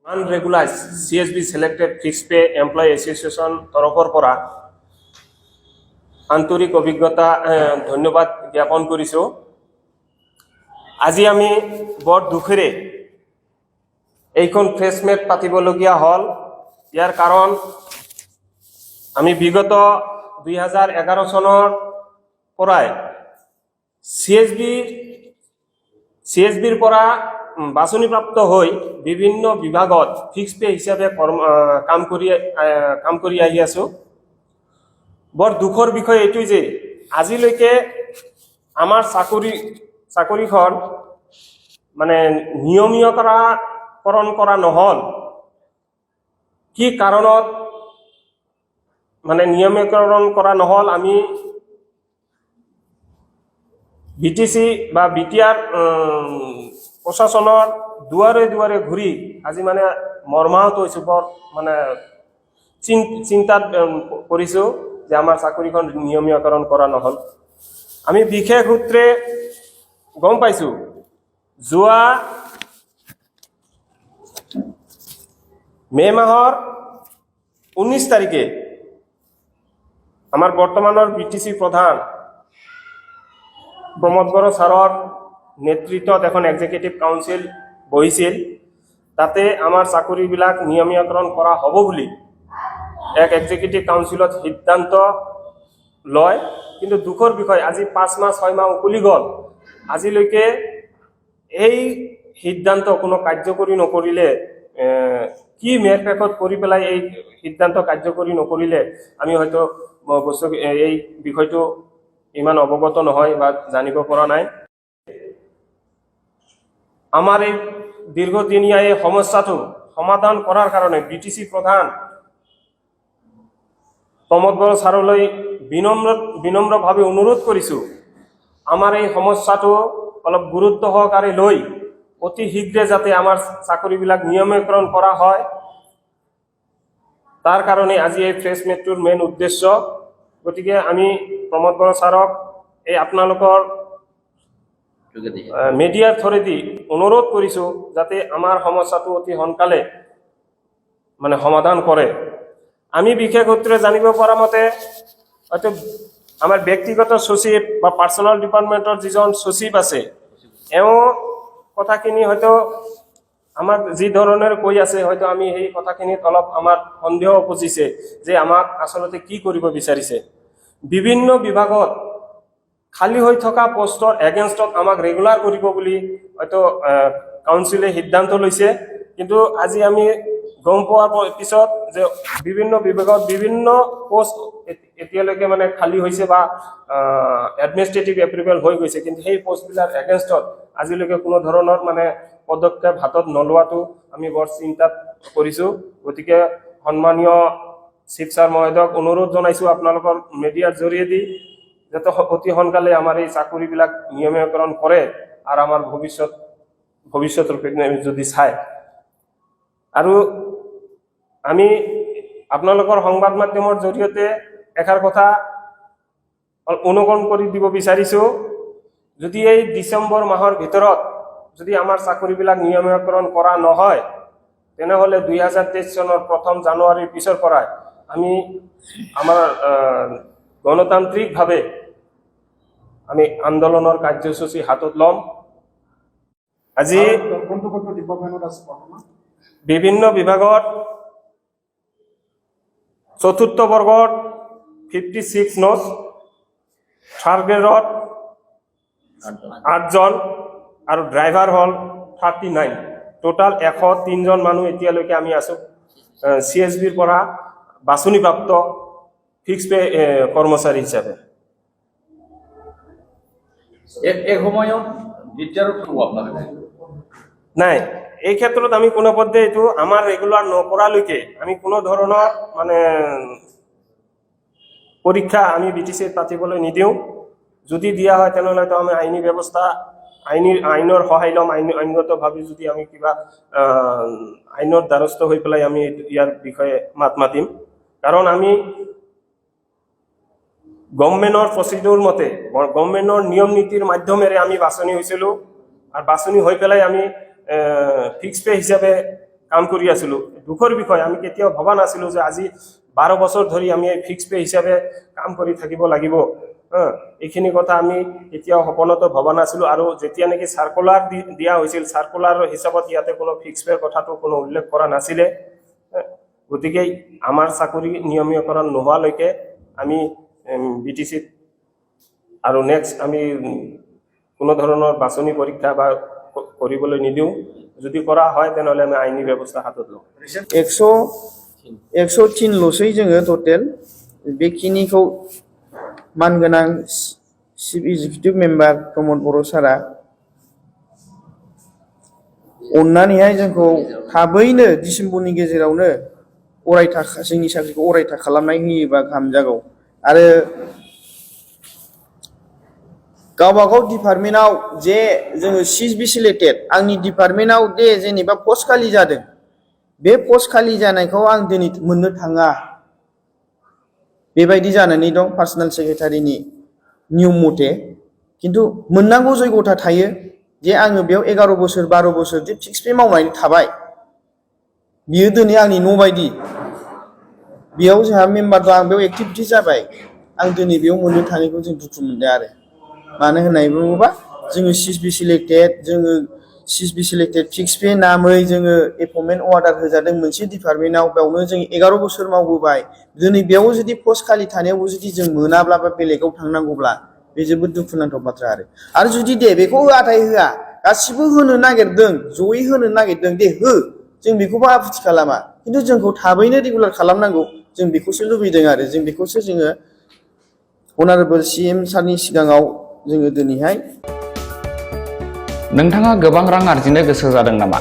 Un-regular CSB Selected Fixed Pay Employee Association তৰফৰ পৰা আন্তৰিক অভিজ্ঞতা ধন্যবাদ জ্ঞাপন কৰিছো। আজি আমি বৰ দুখেৰে এইখন প্ৰেছমেট পাতিবলগীয়া হ'ল। ইয়াৰ কাৰণ আমি বিগত 2011 চনৰ পৰাই CSBৰ পৰা বাছনিপ্ৰাপ্ত হৈ বিভিন্ন বিভাগত ফিক্স পে হিচাপে কাম কৰি আহি আছো। বৰ দুখৰ বিষয় এইটো যে আজিলৈকে আমাৰ চাকৰিখন মানে নিয়মীয়কৰণ কৰা নহল। কি কাৰণত মানে নিয়মীয়কৰণ কৰা নহল, আমি BTC বা BTR প্ৰশাসনৰ দুৱাৰে ঘূৰি আজি মানে মৰ্মাহত হৈছো, বৰ মানে চিন্তাত কৰিছো যে আমাৰ চাকৰিখন নিয়মীয়কৰণ কৰা নহল। আমি বিশেষ সূত্ৰে গম পাইছো যোৱা মে মাহৰ 19 তাৰিখে আমাৰ বৰ্তমানৰ BTC প্ৰধান প্ৰমোদ বড়ো ছাৰৰ নেতৃত্বত এখন এক্সিকিউটিভ কাউন্সিল বহিছিল। তাতে আমাৰ চাকৰিবিলাক নিয়মীয়কৰণ কৰা হ'ব বুলি এক এক্সিকিউটিভ কাউন্সিলত সিদ্ধান্ত লয়। কিন্তু দুখৰ বিষয় আজি 5 মাহ 6 মাহ উকলি গ'ল, আজিলৈকে এই সিদ্ধান্ত কোনো কাৰ্যকৰী নকৰিলে। কি মেৰপেখত কৰি পেলাই এই সিদ্ধান্ত কাৰ্যকৰী নকৰিলে আমি হয়তো এই বিষয়টো ইমান অৱগত নহয় বা জানিব পৰা নাই। আমাৰ এই দীৰ্ঘদিনীয়া এই সমস্যাটো সমাধান কৰাৰ কাৰণে BTC প্ৰধান প্ৰমোদ বড়ো ছাৰলৈ বিনম্ৰভাৱে অনুৰোধ কৰিছো, আমাৰ এই সমস্যাটো অলপ গুৰুত্ব সহকাৰে লৈ অতি শীঘ্ৰে যাতে আমাৰ চাকৰিবিলাক নিয়মীকৰণ কৰা হয়, তাৰ কাৰণে আজি এই প্ৰেছ মিটটোৰ মেইন উদ্দেশ্য। গতিকে আমি প্ৰমোদ বড়ো ছাৰক এই আপোনালোকৰ মিডিয়াৰ থ্ৰুদি অনুৰোধ কৰিছো যাতে আমাৰ সমস্যাটো অতি সোনকালে মানে সমাধান কৰে। আমি বিশেষ সূত্ৰে জানিব পৰা মতে হয়তো আমাৰ ব্যক্তিগত সচিব বা পাৰ্চনেল ডিপাৰ্টমেণ্টৰ যিজন সচিব আছে, এওঁ কথাখিনি হয়তো আমাক যি ধৰণৰ কৈ আছে, হয়তো আমি সেই কথাখিনিত অলপ আমাৰ সন্দেহ উপজিছে যে আমাক আচলতে কি কৰিব বিচাৰিছে। বিভিন্ন বিভাগত খালী হৈ থকা পোষ্টৰ এগেইনষ্টত আমাক ৰেগুলাৰ কৰিব বুলি হয়তো কাউন্সিলে সিদ্ধান্ত লৈছে। কিন্তু আজি আমি গম পোৱাৰ পিছত যে বিভিন্ন বিভাগত বিভিন্ন পোষ্ট এতিয়ালৈকে মানে খালী হৈছে বা এডমিনিষ্ট্ৰেটিভ এপ্ৰুভেল হৈ গৈছে, কিন্তু সেই পোষ্টবিলাক এগেইনষ্টত আজিলৈকে কোনো ধৰণৰ মানে পদক্ষেপ হাতত নলোৱাটো আমি বৰ চিন্তাত কৰিছো। গতিকে সন্মানীয় চিফ ছাৰ মহোদয়ক অনুৰোধ জনাইছো আপোনালোকৰ মিডিয়াৰ জৰিয়তে যাতে অতি সোনকালে আমাৰ এই চাকৰিবিলাক নিয়মীকৰণ কৰে আৰু আমাৰ ভৱিষ্যতৰ যদি চায়। আৰু আমি আপোনালোকৰ সংবাদ মাধ্যমৰ জৰিয়তে এষাৰ কথা অনুকৰণ কৰি দিব বিচাৰিছো, যদি এই ডিচেম্বৰ মাহৰ ভিতৰত যদি আমাৰ চাকৰিবিলাক নিয়মীকৰণ কৰা নহয়, তেনেহ'লে 2023 চনৰ 1 জানুৱাৰীৰ পিছৰ পৰাই আমি আমাৰ গণতান্ত্ৰিকভাৱে আমি আন্দোলনৰ কাৰ্যসূচী হাতত ল'ম। আজি বিভিন্ন বিভাগত 4ৰ্থ বৰ্গত 56 নোট, 3rd গ্ৰেডত 8 জন আৰু ড্ৰাইভাৰ হ'ল 39, টোটাল 103 জন মানুহ এতিয়ালৈকে আমি আছো CSBৰ পৰা বাছনিপ্ৰাপ্ত ফিক্স পে কৰ্মচাৰী হিচাপে। এক সময়ত নাই, এই ক্ষেত্ৰত আমি কোনো পধ্যে এইটো আমাৰ ৰেগুলাৰ নকৰালৈকে আমি কোনো ধৰণৰ মানে পৰীক্ষা আমি BTCত পাতিবলৈ নিদিওঁ। যদি দিয়া হয় তেনেহ'লে আমি আইনী ব্যৱস্থা আইনৰ সহায় ল'ম। আইনগতভাৱে যদি আমি কিবা আইনৰ দ্বাৰস্থ হৈ পেলাই আমি ইয়াৰ বিষয়ে মাতিম। কাৰণ আমি গভৰ্ণমেণ্টৰ প্ৰচিডিউৰ মতে গভৰ্ণমেণ্টৰ নিয়ম নীতিৰ মাধ্যমেৰে আমি বাছনি হৈছিলোঁ, আৰু বাছনি হৈ পেলাই আমি ফিক্স পে হিচাপে কাম কৰি আছিলোঁ দুখৰ বিষয় আমি কেতিয়াও ভবা নাছিলোঁ যে আজি 12 বছৰ ধৰি আমি এই ফিক্স পে হিচাপে কাম কৰি থাকিব লাগিব এইখিনি কথা আমি কেতিয়াও সপোনতো ভবা নাছিলোঁ আৰু যেতিয়া নেকি সাৰ্কুলাৰ দিয়া হৈছিল সাৰ্কুলাৰৰ হিচাপত ইয়াতে কোনো ফিক্স পে কথাটো কোনো উল্লেখ কৰা নাছিলে গতিকে আমাৰ চাকৰি নিয়মীয়কৰণ নোহোৱালৈকে আমি বিটিসি আৰু নেক্সট আমি কোনো ধৰণৰ বাছনি পৰীক্ষা বা কৰিবলৈ নিদিওঁ যদি কৰা হয় তেনেহলে আমি আইনী ব্যৱস্থা হাতত লওঁ 103 ल'सै जोङो टटेल बेखिनिखौ मानगोनां चिफ एग्जिकिउटिभ मेम्बार प्रमद बर' सारा अन्नानैहाय जोंखौ थाबैनो डिसेम्बरनि गेजेरावनो अरायथा जोंनि साख्रिखौ अरायथा खालामनाय होयोबा गाहाम जागौ आरो गावबागाव डिपार्टमेन्टआव जे जोङो CSB सिलेक्टेड आंनि डिपार्टमेन्टआव दे जेनेबा पस्ट खालि जादों बे पस्ट खालि जानायखौ आं दिनै मोननो थाङा बेबायदि जानानै दं पार्सनेल सेक्रेटारिनि नियम मथे किन्तु मोननांगौ जयगथा थायो जे आङो बेयाव 11 बोसोर 12 बोसोर जे फिक्स पे मावनानै थाबाय बियो दिनै आंनि न' बायदि बेयाव जोंहा मेम्बार दं आं बेयाव एक्टिभिटि जाबाय आं दिनै बेयाव मोननो थाङैखौ जों दुखु मोनदों आरो मानो होननानै बुङोबा जोङो CSB सिलेक्टेड फिक्स पे नामै जोङो एपइन्टमेन्ट अर्डार होजादों मोनसे डिपार्टमेन्टआव बेयावनो जों 11 बोसोर मावबोबाय दिनै बेयाव जुदि पस्ट खालि थानायावबो जुदि जों मोनाब्ला बा बेलेगाव थांनांगौब्ला बे जोबोद दुखुनांथाव बाथ्रा आरो जुदि दे बेखौ होआथाय होआ गासिबो होनो नागिरदों जयै होनो नागिरदों दे हो जों बेखौबो आपत्ति खालामा किन्तु जोंखौ थाबैनो रेगुलार खालामनांगौ जों बेखौसो लुबैदों आरो जों बेखौसो जोङो अनारेबल CM सारनि सिगाङाव जोङो दिनैहाय नोंथाङा गोबां रां आर्जिनो गोसो जादों नामा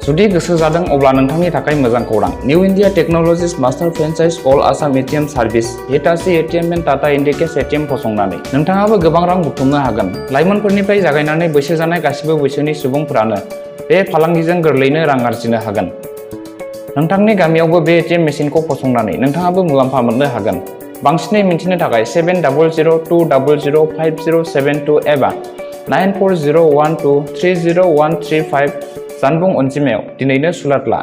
जुदि गोसो जादों अब्ला नोंथांनि थाखाय मोजां खौरां new India technologies master franchise all Assam ATM service Hitachi ATM and Tata Indicash ATM फसंनानै नोंथाङाबो गोबां रां बुथुमनो हागोन लाइमोनफोरनिफ्राय जागायनानै बैसो जानाय गासिबो बैसोनि सुबुंफोरानो बे फालांगिजों गोरलैनो रां आर्जिनो हागोन नोंथांनि गामियावबो बे ATM मेसिनखौ फसंनानै नोंथाङाबो मुलाम्फा मोननो हागोन बांसिनै मिन्थिनो थाखाय 7002005072 एबा 9401230135 जानबुं अनजिमायाव दिनैनो सुलाद ला